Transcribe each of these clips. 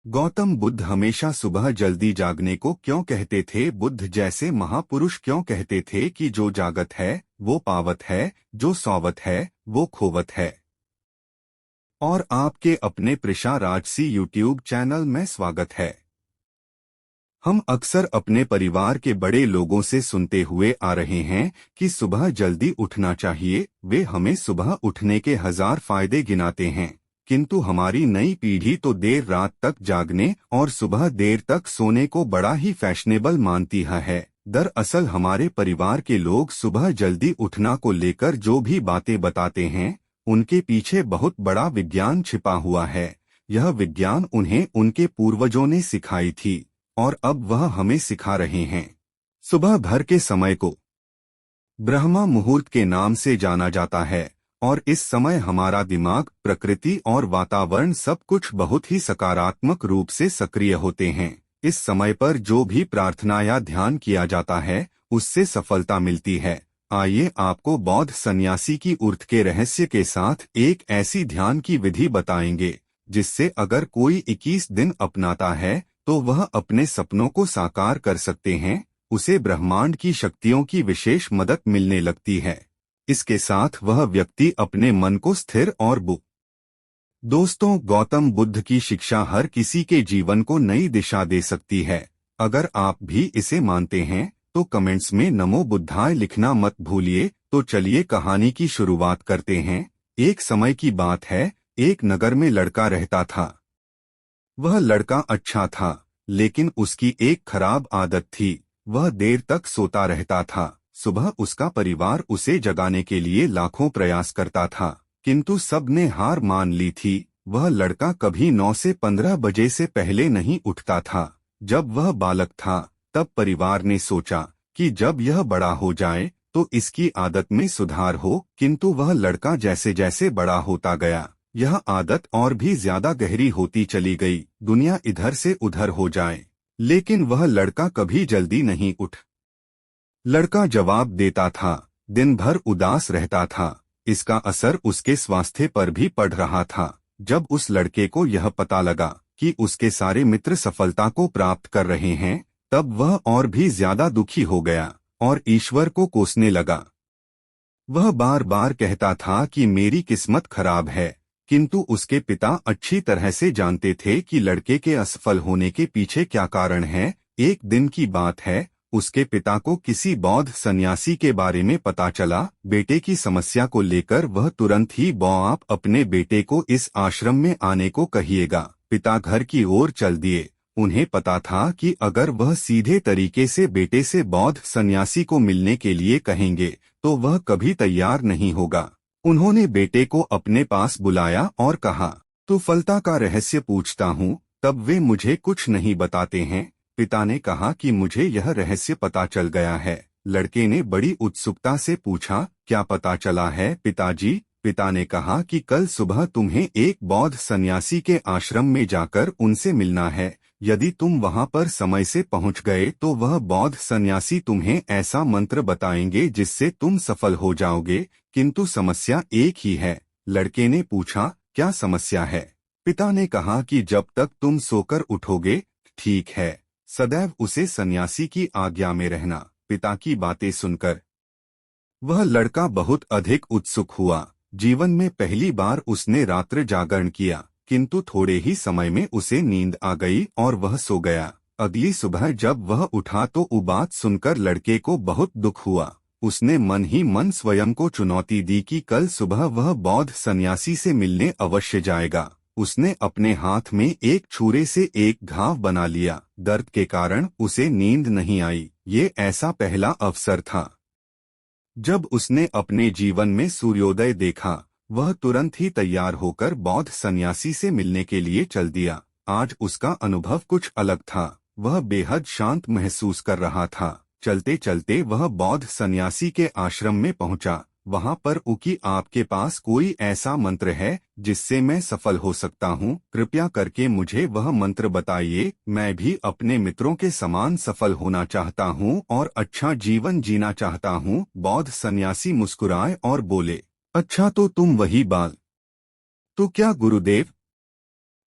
गौतम बुद्ध हमेशा सुबह जल्दी जागने को क्यों कहते थे? बुद्ध जैसे महापुरुष क्यों कहते थे कि जो जागत है वो पावत है, जो सौवत है वो खोवत है। और आपके अपने प्रिशा राजसी यूट्यूब चैनल में स्वागत है। हम अक्सर अपने परिवार के बड़े लोगों से सुनते हुए आ रहे हैं कि सुबह जल्दी उठना चाहिए। वे हमें सुबह उठने के हजार फायदे गिनाते हैं, किंतु हमारी नई पीढ़ी तो देर रात तक जागने और सुबह देर तक सोने को बड़ा ही फैशनेबल मानती है। दरअसल हमारे परिवार के लोग सुबह जल्दी उठना को लेकर जो भी बातें बताते हैं, उनके पीछे बहुत बड़ा विज्ञान छिपा हुआ है। यह विज्ञान उन्हें उनके पूर्वजों ने सिखाई थी और अब वह हमें सिखा रहे हैं। सुबह भर के समय को ब्रह्मा मुहूर्त के नाम से जाना जाता है और इस समय हमारा दिमाग, प्रकृति और वातावरण सब कुछ बहुत ही सकारात्मक रूप से सक्रिय होते हैं। इस समय पर जो भी प्रार्थना या ध्यान किया जाता है उससे सफलता मिलती है। आइए आपको बौद्ध सन्यासी की उर्थ के रहस्य के साथ एक ऐसी ध्यान की विधि बताएंगे जिससे अगर कोई 21 दिन अपनाता है तो वह अपने सपनों को साकार कर सकते हैं। उसे ब्रह्मांड की शक्तियों की विशेष मदद मिलने लगती है। इसके साथ वह व्यक्ति अपने मन को स्थिर और दोस्तों, गौतम बुद्ध की शिक्षा हर किसी के जीवन को नई दिशा दे सकती है। अगर आप भी इसे मानते हैं तो कमेंट्स में नमो बुद्धाय लिखना मत भूलिए। तो चलिए कहानी की शुरुआत करते हैं। एक समय की बात है, एक नगर में लड़का रहता था। वह लड़का अच्छा था, लेकिन उसकी एक खराब आदत थी। वह देर तक सोता रहता था। सुबह उसका परिवार उसे जगाने के लिए लाखों प्रयास करता था, किंतु सबने हार मान ली थी। वह लड़का कभी 9 से 15 बजे से पहले नहीं उठता था। जब वह बालक था तब परिवार ने सोचा कि जब यह बड़ा हो जाए तो इसकी आदत में सुधार हो, किंतु वह लड़का जैसे जैसे बड़ा होता गया यह आदत और भी ज्यादा गहरी होती चली गई। दुनिया इधर से उधर हो जाए, लेकिन वह लड़का कभी जल्दी नहीं उठ। लड़का जवाब देता था, दिन भर उदास रहता था। इसका असर उसके स्वास्थ्य पर भी पड़ रहा था। जब उस लड़के को यह पता लगा कि उसके सारे मित्र सफलता को प्राप्त कर रहे हैं, तब वह और भी ज्यादा दुखी हो गया और ईश्वर को कोसने लगा। वह बार बार कहता था कि मेरी किस्मत खराब है, किंतु उसके पिता अच्छी तरह से जानते थे कि लड़के के असफल होने के पीछे क्या कारण है। एक दिन की बात है, उसके पिता को किसी बौद्ध सन्यासी के बारे में पता चला। बेटे की समस्या को लेकर वह तुरंत ही आप अपने बेटे को इस आश्रम में आने को कहिएगा। पिता घर की ओर चल दिए। उन्हें पता था कि अगर वह सीधे तरीके से बेटे से बौद्ध सन्यासी को मिलने के लिए कहेंगे तो वह कभी तैयार नहीं होगा। उन्होंने बेटे को अपने पास बुलाया और कहा, तू फलता का रहस्य पूछता हूँ, तब वे मुझे कुछ नहीं बताते हैं। पिता ने कहा कि मुझे यह रहस्य पता चल गया है। लड़के ने बड़ी उत्सुकता से पूछा, क्या पता चला है पिताजी? पिता ने कहा कि कल सुबह तुम्हें एक बौद्ध सन्यासी के आश्रम में जाकर उनसे मिलना है। यदि तुम वहां पर समय से पहुंच गए तो वह बौद्ध सन्यासी तुम्हें ऐसा मंत्र बताएंगे जिससे तुम सफल हो जाओगे, किंतु समस्या एक ही है। लड़के ने पूछा, क्या समस्या है? पिता ने कहा कि जब तक तुम सोकर उठोगे, ठीक है, सदैव उसे सन्यासी की आज्ञा में रहना। पिता की बातें सुनकर वह लड़का बहुत अधिक उत्सुक हुआ। जीवन में पहली बार उसने रात्र जागरण किया, किंतु थोड़े ही समय में उसे नींद आ गई और वह सो गया। अगली सुबह जब वह उठा तो वो बात सुनकर लड़के को बहुत दुख हुआ। उसने मन ही मन स्वयं को चुनौती दी कि कल सुबह वह बौद्ध सन्यासी से मिलने अवश्य जाएगा। उसने अपने हाथ में एक छुरे से एक घाव बना लिया। दर्द के कारण उसे नींद नहीं आई। ये ऐसा पहला अवसर था जब उसने अपने जीवन में सूर्योदय देखा। वह तुरंत ही तैयार होकर बौद्ध सन्यासी से मिलने के लिए चल दिया। आज उसका अनुभव कुछ अलग था। वह बेहद शांत महसूस कर रहा था। चलते चलते वह बौद्ध सन्यासी के आश्रम में पहुंचा। वहां पर उकी, आपके पास कोई ऐसा मंत्र है जिससे मैं सफल हो सकता हूं? कृपया करके मुझे वह मंत्र बताइए। मैं भी अपने मित्रों के समान सफल होना चाहता हूं और अच्छा जीवन जीना चाहता हूं। बौद्ध सन्यासी मुस्कुराए और बोले, अच्छा तो तुम वही बाल। तो क्या गुरुदेव?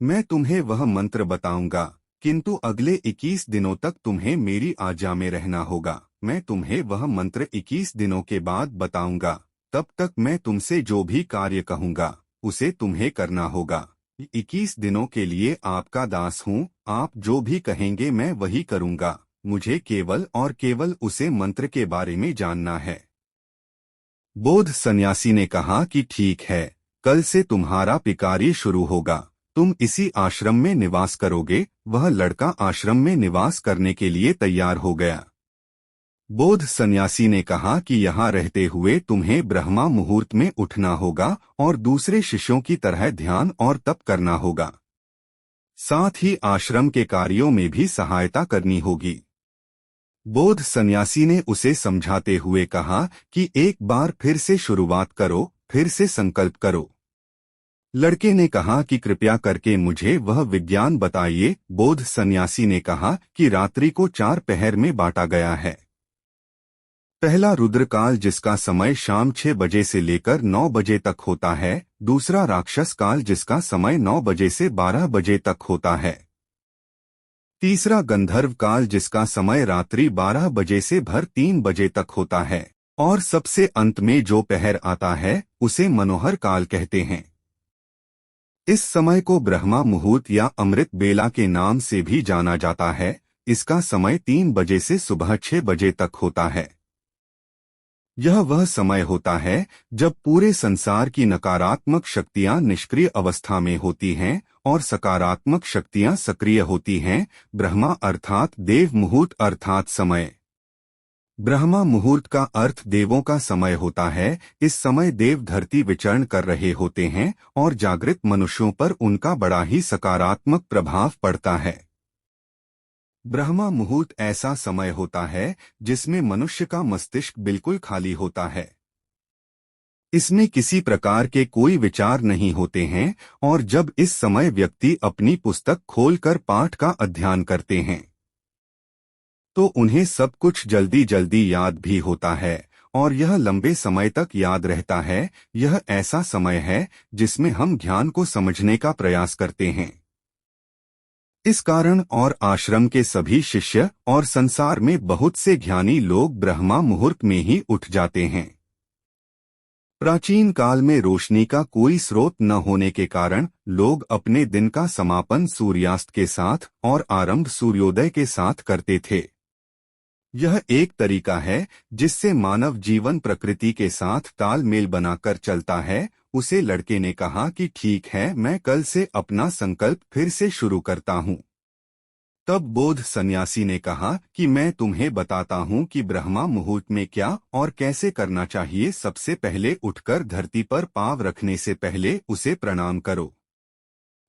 मैं तुम्हें वह मंत्र बताऊंगा, किंतु अगले 21 दिनों तक तुम्हें मेरी आज्ञा में रहना होगा। मैं तुम्हें वह मंत्र 21 दिनों के बाद बताऊंगा। तब तक मैं तुमसे जो भी कार्य कहूंगा उसे तुम्हें करना होगा। 21 दिनों के लिए आपका दास हूँ, आप जो भी कहेंगे मैं वही करूंगा। मुझे केवल और केवल उसे मंत्र के बारे में जानना है। बौद्ध सन्यासी ने कहा कि ठीक है, कल से तुम्हारा पिकारी शुरू होगा। तुम इसी आश्रम में निवास करोगे। वह लड़का आश्रम में निवास करने के लिए तैयार हो गया। बौद्ध सन्यासी ने कहा कि यहाँ रहते हुए तुम्हें ब्रह्मा मुहूर्त में उठना होगा और दूसरे शिष्यों की तरह ध्यान और तप करना होगा। साथ ही आश्रम के कार्यों में भी सहायता करनी होगी। बौद्ध सन्यासी ने उसे समझाते हुए कहा कि एक बार फिर से शुरुआत करो, फिर से संकल्प करो। लड़के ने कहा कि कृपया करके मुझे वह विज्ञान बताइए। बौद्ध सन्यासी ने कहा कि रात्रि को 4 पहर में बांटा गया है। पहला रुद्रकाल जिसका समय शाम 6 बजे से लेकर 9 बजे तक होता है। दूसरा राक्षस काल जिसका समय 9 बजे से 12 बजे तक होता है। तीसरा गंधर्व काल जिसका समय रात्रि 12 बजे से भर 3 बजे तक होता है। और सबसे अंत में जो पहर आता है उसे मनोहर काल कहते हैं। इस समय को ब्रह्मा मुहूर्त या अमृत बेला के नाम से भी जाना जाता है। इसका समय 3 बजे से सुबह 6 बजे तक होता है। यह वह समय होता है जब पूरे संसार की नकारात्मक शक्तियां निष्क्रिय अवस्था में होती हैं और सकारात्मक शक्तियां सक्रिय होती हैं। ब्रह्मा अर्थात देव मुहूर्त अर्थात समय। ब्रह्मा मुहूर्त का अर्थ देवों का समय होता है। इस समय देव धरती विचरण कर रहे होते हैं और जागृत मनुष्यों पर उनका बड़ा ही सकारात्मक प्रभाव पड़ता है। ब्रह्मा मुहूर्त ऐसा समय होता है जिसमें मनुष्य का मस्तिष्क बिल्कुल खाली होता है। इसमें किसी प्रकार के कोई विचार नहीं होते हैं और जब इस समय व्यक्ति अपनी पुस्तक खोलकर पाठ का अध्ययन करते हैं तो उन्हें सब कुछ जल्दी जल्दी याद भी होता है और यह लंबे समय तक याद रहता है। यह ऐसा समय है जिसमें हम ज्ञान को समझने का प्रयास करते हैं। इस कारण और आश्रम के सभी शिष्य और संसार में बहुत से ज्ञानी लोग ब्रह्मा मुहूर्त में ही उठ जाते हैं। प्राचीन काल में रोशनी का कोई स्रोत न होने के कारण लोग अपने दिन का समापन सूर्यास्त के साथ और आरंभ सूर्योदय के साथ करते थे। यह एक तरीका है जिससे मानव जीवन प्रकृति के साथ तालमेल बनाकर चलता है। उसे लड़के ने कहा कि ठीक है, मैं कल से अपना संकल्प फिर से शुरू करता हूँ। तब बौद्ध सन्यासी ने कहा कि मैं तुम्हें बताता हूँ कि ब्रह्मा मुहूर्त में क्या और कैसे करना चाहिए। सबसे पहले उठकर धरती पर पाँव रखने से पहले उसे प्रणाम करो।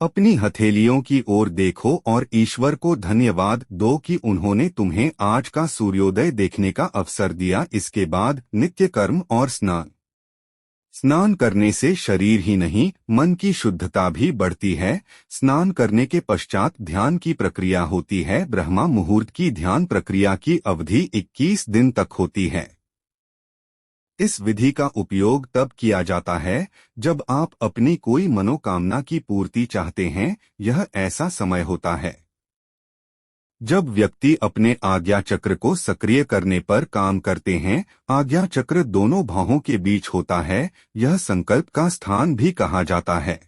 अपनी हथेलियों की ओर देखो और ईश्वर को धन्यवाद दो कि उन्होंने तुम्हें आज का सूर्योदय देखने का अवसर दिया। इसके बाद नित्य कर्म और स्नान करने से शरीर ही नहीं मन की शुद्धता भी बढ़ती है। स्नान करने के पश्चात ध्यान की प्रक्रिया होती है। ब्रह्मा मुहूर्त की ध्यान प्रक्रिया की अवधि 21 दिन तक होती है। इस विधि का उपयोग तब किया जाता है जब आप अपनी कोई मनोकामना की पूर्ति चाहते हैं। यह ऐसा समय होता है जब व्यक्ति अपने आज्ञा चक्र को सक्रिय करने पर काम करते हैं। आज्ञा चक्र दोनों भौहों के बीच होता है। यह संकल्प का स्थान भी कहा जाता है।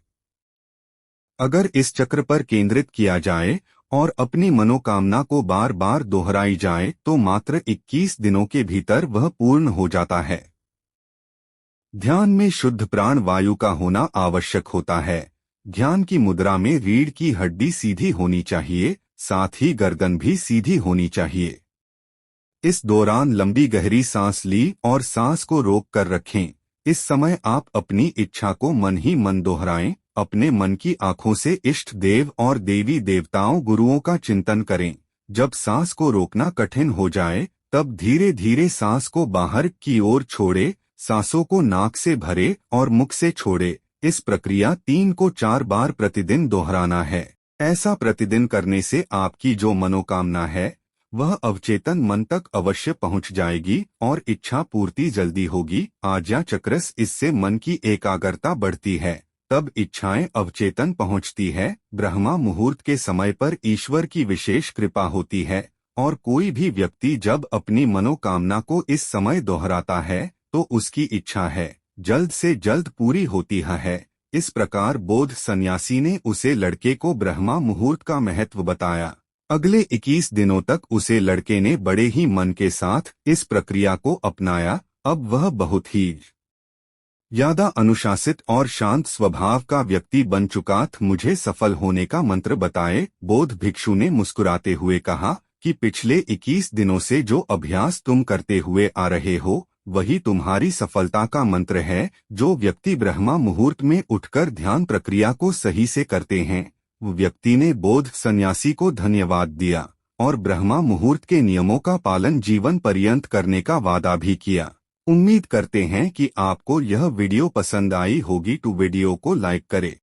अगर इस चक्र पर केंद्रित किया जाए और अपनी मनोकामना को बार बार दोहराई जाए तो मात्र 21 दिनों के भीतर वह पूर्ण हो जाता है। ध्यान में शुद्ध प्राण वायु का होना आवश्यक होता है। ध्यान की मुद्रा में रीढ़ की हड्डी सीधी होनी चाहिए, साथ ही गर्दन भी सीधी होनी चाहिए। इस दौरान लंबी गहरी सांस ली और सांस को रोक कर रखें। इस समय आप अपनी इच्छा को मन ही मन दोहराएं। अपने मन की आंखों से इष्ट देव और देवी देवताओं गुरुओं का चिंतन करें। जब सांस को रोकना कठिन हो जाए तब धीरे धीरे सांस को बाहर की ओर छोड़े। सांसों को नाक से भरे और मुख से छोड़े। इस प्रक्रिया 3 को 4 बार प्रतिदिन दोहराना है। ऐसा प्रतिदिन करने से आपकी जो मनोकामना है वह अवचेतन मन तक अवश्य पहुंच जाएगी और इच्छा पूर्ति जल्दी होगी। आज्ञा चक्रस इससे मन की एकाग्रता बढ़ती है। तब इच्छाएं अवचेतन पहुंचती है। ब्रह्मा मुहूर्त के समय पर ईश्वर की विशेष कृपा होती है और कोई भी व्यक्ति जब अपनी मनोकामना को इस समय दोहराता है तो उसकी इच्छा है जल्द से जल्द पूरी होती है। इस प्रकार बौद्ध सन्यासी ने उसे लड़के को ब्रह्मा मुहूर्त का महत्व बताया। अगले 21 दिनों तक उसे लड़के ने बड़े ही मन के साथ इस प्रक्रिया को अपनाया। अब वह बहुत ही ज्यादा अनुशासित और शांत स्वभाव का व्यक्ति बन चुका था। मुझे सफल होने का मंत्र बताए। बौद्ध भिक्षु ने मुस्कुराते हुए कहा कि पिछले 21 दिनों से जो अभ्यास तुम करते हुए आ रहे हो वही तुम्हारी सफलता का मंत्र है। जो व्यक्ति ब्रह्मा मुहूर्त में उठकर ध्यान प्रक्रिया को सही से करते हैं, वो व्यक्ति ने बौद्ध सन्यासी को धन्यवाद दिया और ब्रह्मा मुहूर्त के नियमों का पालन जीवन पर्यंत करने का वादा भी किया। उम्मीद करते हैं कि आपको यह वीडियो पसंद आई होगी। तो वीडियो को लाइक करें।